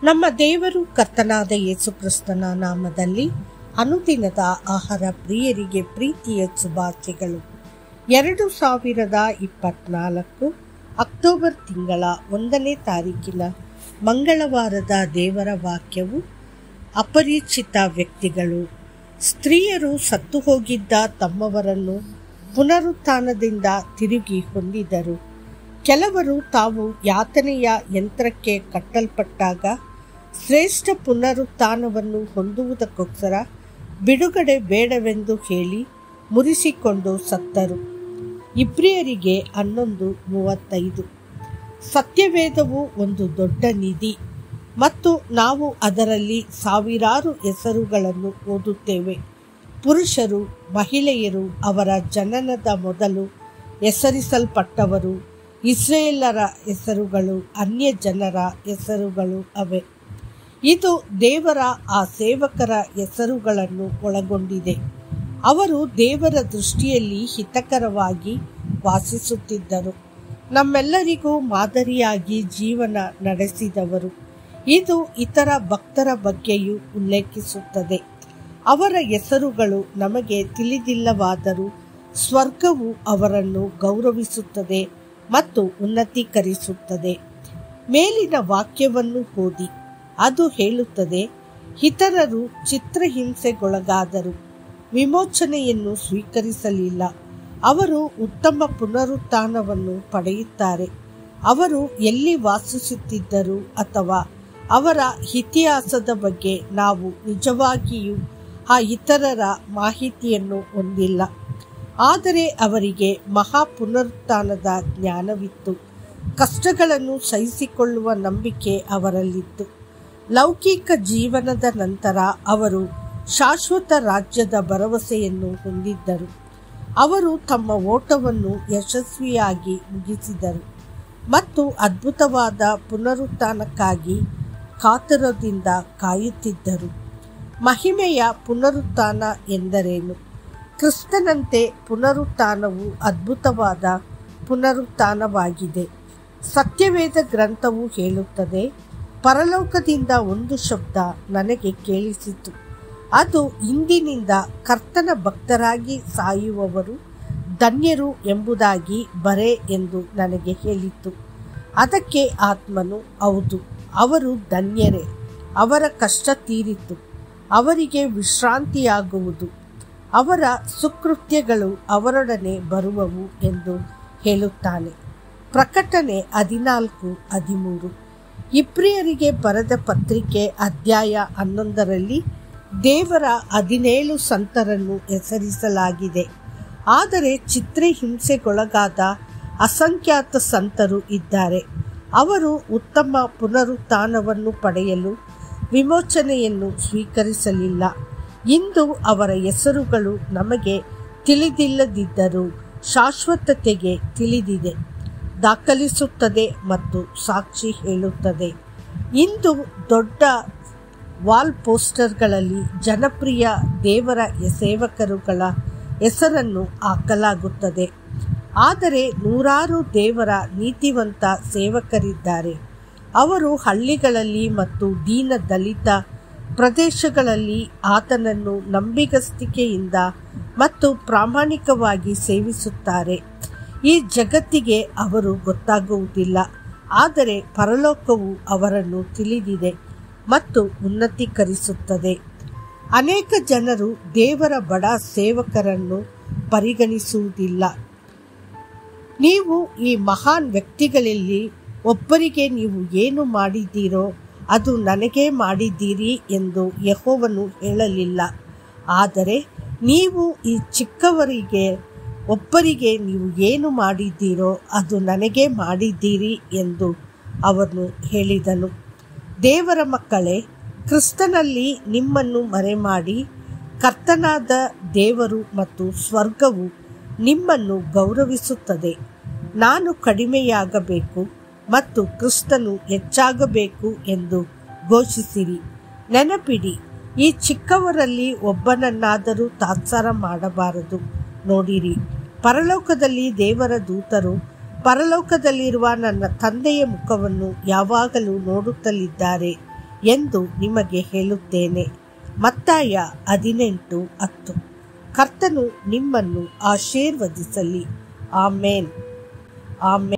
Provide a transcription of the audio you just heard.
ನಮ್ಮ ದೇವರು ಕರ್ತನಾದ ಯೇಸು ಕ್ರಿಸ್ತನ ನಾಮದಲ್ಲಿ ಅನುದಿನದ ಆಹಾರ ಪ್ರಿಯರಿಗೆ ಪ್ರೀತಿಯ ಶುಭಾಶಯಗಳು. 2024 ಅಕ್ಟೋಬರ್ ತಿಂಗಳ 1ನೇ ತಾರೀಕಿನ ಮಂಗಳವಾರದ ದೇವರ ವಾಕ್ಯವು, ಅಪರಿಚಿತ ವ್ಯಕ್ತಿಗಳು. ಸ್ತ್ರೀಯರು ಸತ್ತು ಹೋಗಿದ್ದ ತಮ್ಮವರನ್ನು ಪುನರುತ್ಥಾನದಿಂದ ತಿರುಗಿ ಹೊಂದಿದರು. ಕೆಲವರು ತಾವು ಯಾತನೆಯ ಯಂತ್ರಕ್ಕೆ ಕಟ್ಟಲ್ಪಟ್ಟಾಗ ಶ್ರೇಷ್ಠ ಪುನರುತ್ಥಾನವನ್ನು ಹೊಂದುವುದಕ್ಕೋಸ್ಕರ ಬಿಡುಗಡೆ ಬೇಡವೆಂದು ಹೇಳಿ ಮುರಿಸಿಕೊಂಡು ಸತ್ತರು. ಇಬ್ರಿಯರಿಗೆ 11:35. ಸತ್ಯವೇದವು ಒಂದು ದೊಡ್ಡ ನಿಧಿ ಮತ್ತು ನಾವು ಅದರಲ್ಲಿ ಸಾವಿರಾರು ಹೆಸರುಗಳನ್ನು ಓದುತ್ತೇವೆ. ಪುರುಷರು, ಮಹಿಳೆಯರು, ಅವರ ಜನನದ ಮೊದಲು ಹೆಸರಿಸಲ್ಪಟ್ಟವರು, ಇಸ್ರೇಲರ ಹೆಸರುಗಳು, ಅನ್ಯ ಜನರ ಹೆಸರುಗಳು ಅವೆ. ಇದು ದೇವರ ಆ ಸೇವಕರ ಹೆಸರುಗಳನ್ನು ಒಳಗೊಂಡಿದೆ. ಅವರು ದೇವರ ದೃಷ್ಟಿಯಲ್ಲಿ ಹಿತಕರವಾಗಿ ವಾಸಿಸುತ್ತಿದ್ದರು, ನಮ್ಮೆಲ್ಲರಿಗೂ ಮಾದರಿಯಾಗಿ ಜೀವನ ನಡೆಸಿದವರು. ಇದು ಇತರ ಭಕ್ತರ ಬಗ್ಗೆಯೂ ಉಲ್ಲೇಖಿಸುತ್ತದೆ. ಅವರ ಹೆಸರುಗಳು ನಮಗೆ ತಿಳಿದಿಲ್ಲವಾದರೂ ಸ್ವರ್ಗವು ಅವರನ್ನು ಗೌರವಿಸುತ್ತದೆ ಮತ್ತು ಉನ್ನತೀಕರಿಸುತ್ತದೆ. ಮೇಲಿನ ವಾಕ್ಯವನ್ನು ಓದಿ. ಅದು ಹೇಳುತ್ತದೆ, ಇತರರು ಚಿತ್ರಹಿಂಸೆಗೊಳಗಾದರು, ವಿಮೋಚನೆಯನ್ನು ಸ್ವೀಕರಿಸಲಿಲ್ಲ. ಅವರು ಉತ್ತಮ ಪುನರುತ್ಥಾನವನ್ನು ಪಡೆಯುತ್ತಾರೆ. ಅವರು ಎಲ್ಲಿ ವಾಸಿಸುತ್ತಿದ್ದರು ಅಥವಾ ಅವರ ಇತಿಹಾಸದ ಬಗ್ಗೆ ನಾವು ನಿಜವಾಗಿಯೂ ಆ ಇತರರ ಮಾಹಿತಿಯನ್ನು ಹೊಂದಿಲ್ಲ. ಆದರೆ ಅವರಿಗೆ ಮಹಾ ಪುನರುತ್ಥಾನದ ಜ್ಞಾನವಿತ್ತು. ಕಷ್ಟಗಳನ್ನು ಸಹಿಸಿಕೊಳ್ಳುವ ನಂಬಿಕೆ ಅವರಲ್ಲಿತ್ತು. ಲೌಕಿಕ ಜೀವನದ ನಂತರ ಅವರು ಶಾಶ್ವತ ರಾಜ್ಯದ ಭರವಸೆಯನ್ನು ಹೊಂದಿದ್ದರು. ಅವರು ತಮ್ಮ ಓಟವನ್ನು ಯಶಸ್ವಿಯಾಗಿ ಮುಗಿಸಿದರು ಮತ್ತು ಅದ್ಭುತವಾದ ಪುನರುತ್ಥಾನಕ್ಕಾಗಿ ಕಾತುರದಿಂದ ಕಾಯುತ್ತಿದ್ದರು. ಮಹಿಮೆಯ ಪುನರುತ್ಥಾನ ಎಂದರೇನು? ಕ್ರಿಸ್ತನಂತೆ ಪುನರುತ್ಥಾನವು ಅದ್ಭುತವಾದ ಪುನರುತ್ಥಾನವಾಗಿದೆ. ಸತ್ಯವೇದ ಗ್ರಂಥವು ಹೇಳುತ್ತದೆ, ಪರಲೋಕದಿಂದ ಒಂದು ಶಬ್ದ ನನಗೆ ಕೇಳಿಸಿತು. ಅದು ಇಂದಿನಿಂದ ಕರ್ತನ ಭಕ್ತರಾಗಿ ಸಾಯುವವರು ಧನ್ಯರು ಎಂಬುದಾಗಿ ಬರೆ ಎಂದು ನನಗೆ ಹೇಳಿತು. ಅದಕ್ಕೆ ಆತ್ಮನು, ಹೌದು, ಅವರು ಧನ್ಯರೇ, ಅವರ ಕಷ್ಟ ತೀರಿತು, ಅವರಿಗೆ ವಿಶ್ರಾಂತಿಯಾಗುವುದು, ಅವರ ಸುಕೃತ್ಯಗಳು ಅವರೊಡನೆ ಬರುವವು ಎಂದು ಹೇಳುತ್ತಾನೆ. ಪ್ರಕಟಣೆ 14:13. ಇಬ್ರಿಯರಿಗೆ ಬರೆದ ಪತ್ರಿಕೆ ಅಧ್ಯಾಯ 11ರಲ್ಲಿ ದೇವರ 17 ಸಂತರನ್ನು ಹೆಸರಿಸಲಾಗಿದೆ. ಆದರೆ ಚಿತ್ರಹಿಂಸೆಗೊಳಗಾದ ಅಸಂಖ್ಯಾತ ಸಂತರು ಇದ್ದಾರೆ. ಅವರು ಉತ್ತಮ ಪುನರುತ್ಥಾನವನ್ನು ಪಡೆಯಲು ವಿಮೋಚನೆಯನ್ನು ಸ್ವೀಕರಿಸಲಿಲ್ಲ. ಇಂದು ಅವರ ಹೆಸರುಗಳು ನಮಗೆ ತಿಳಿದಿಲ್ಲದಿದ್ದರೂ ಶಾಶ್ವತತೆಗೆ ತಿಳಿದಿದೆ, ದಾಖಲಿಸುತ್ತದೆ ಮತ್ತು ಸಾಕ್ಷಿ ಹೇಳುತ್ತದೆ. ಇಂದು ದೊಡ್ಡ ವಾಲ್ ಪೋಸ್ಟರ್ಗಳಲ್ಲಿ ಜನಪ್ರಿಯ ದೇವರ ಸೇವಕರುಗಳ ಹೆಸರನ್ನು ಹಾಕಲಾಗುತ್ತದೆ. ಆದರೆ ನೂರಾರು ದೇವರ ನೀತಿವಂತ ಸೇವಕರಿದ್ದಾರೆ. ಅವರು ಹಳ್ಳಿಗಳಲ್ಲಿ ಮತ್ತು ದೀನ ದಲಿತ ಪ್ರದೇಶಗಳಲ್ಲಿ ಆತನನ್ನು ನಂಬಿಗಸ್ತಿಕೆಯಿಂದ ಮತ್ತು ಪ್ರಾಮಾಣಿಕವಾಗಿ ಸೇವಿಸುತ್ತಾರೆ. ಈ ಜಗತ್ತಿಗೆ ಅವರು ಗೊತ್ತಾಗುವುದಿಲ್ಲ, ಆದರೆ ಪರಲೋಕವು ಅವರನ್ನು ತಿಳಿದಿದೆ ಮತ್ತು ಉನ್ನತೀಕರಿಸುತ್ತದೆ. ಅನೇಕ ಜನರು ದೇವರ ಬಡ ಸೇವಕರನ್ನು ಪರಿಗಣಿಸುವುದಿಲ್ಲ. ನೀವು ಈ ಮಹಾನ್ ವ್ಯಕ್ತಿಗಳಲ್ಲಿ ಒಬ್ಬರಿಗೆ ನೀವು ಏನು ಮಾಡಿದ್ದೀರೋ ಅದು ನನಗೇ ಮಾಡಿದ್ದೀರಿ ಎಂದು ಯೆಹೋವನು ಹೇಳಲಿಲ್ಲ. ಆದರೆ ನೀವು ಈ ಚಿಕ್ಕವರಿಗೆ ಒಬ್ಬರಿಗೆ ನೀವು ಏನು ಮಾಡಿದ್ದೀರೋ ಅದು ನನಗೇ ಮಾಡಿದ್ದೀರಿ ಎಂದು ಅವನು ಹೇಳಿದನು. ದೇವರ ಮಕ್ಕಳೇ, ಕ್ರಿಸ್ತನಲ್ಲಿ ನಿಮ್ಮನ್ನು ಮರೆಮಾಡಿ ಕರ್ತನಾದ ದೇವರು ಮತ್ತು ಸ್ವರ್ಗವು ನಿಮ್ಮನ್ನು ಗೌರವಿಸುತ್ತದೆ. ನಾನು ಕಡಿಮೆಯಾಗಬೇಕು ಮತ್ತು ಕ್ರಿಸ್ತನು ಹೆಚ್ಚಾಗಬೇಕು ಎಂದು ಘೋಷಿಸಿರಿ. ನೆನಪಿಡಿ, ಈ ಚಿಕ್ಕವರಲ್ಲಿ ಒಬ್ಬನನ್ನಾದರೂ ತಾತ್ಸಾರ ಮಾಡಬಾರದು. ನೋಡಿರಿ, ಪರಲೋಕದಲ್ಲಿ ದೇವರ ದೂತರು ಪರಲೋಕದಲ್ಲಿರುವ ನನ್ನ ತಂದೆಯ ಮುಖವನ್ನು ಯಾವಾಗಲೂ ನೋಡುತ್ತಲಿದ್ದಾರೆ ಎಂದು ನಿಮಗೆ ಹೇಳುತ್ತೇನೆ. ಮತ್ತಾಯ 18:10. ಕರ್ತನು ನಿಮ್ಮನ್ನು ಆಶೀರ್ವದಿಸಲಿ. ಆಮೇನ್. ಆಮೇನ್.